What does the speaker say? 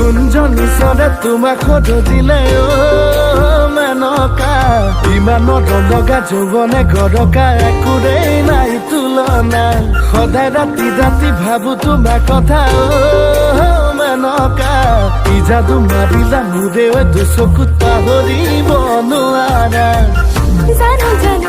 কোনজনী চৰে তোমাক সদজিলে মেনকা ইমানত লগা যৌৱনে গৰকা একোৰেই নাই তুলনা সদায় ৰাতি ৰাতি ভাবো তোমাৰ কথা মেনকা ই যাদু মাৰিলা মোৰে দুচকুত পাহৰিব নোৱাৰা জানো